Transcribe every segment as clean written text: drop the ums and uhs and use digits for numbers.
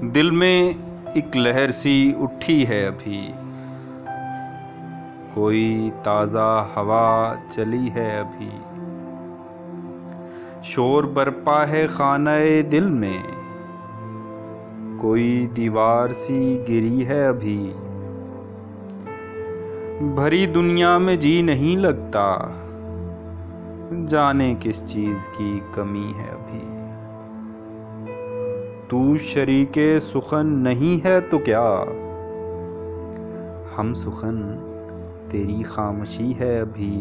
दिल में एक लहर सी उठी है अभी, कोई ताज़ा हवा चली है अभी। शोर बरपा है खानाए दिल में, कोई दीवार सी गिरी है अभी। भरी दुनिया में जी नहीं लगता, जाने किस चीज़ की कमी है अभी। तू शरीके सुखन नहीं है तो क्या, हम सुखन तेरी खामोशी है अभी।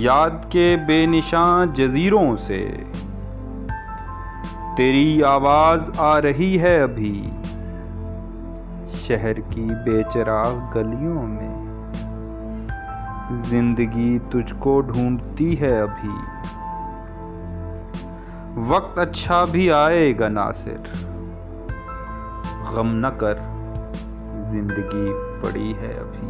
याद के बेनिशान जजीरों से तेरी आवाज आ रही है अभी। शहर की बेचराग गलियों में जिंदगी तुझको ढूंढती है अभी। वक्त अच्छा भी आएगा नासिर, गम न कर जिंदगी पड़ी है अभी।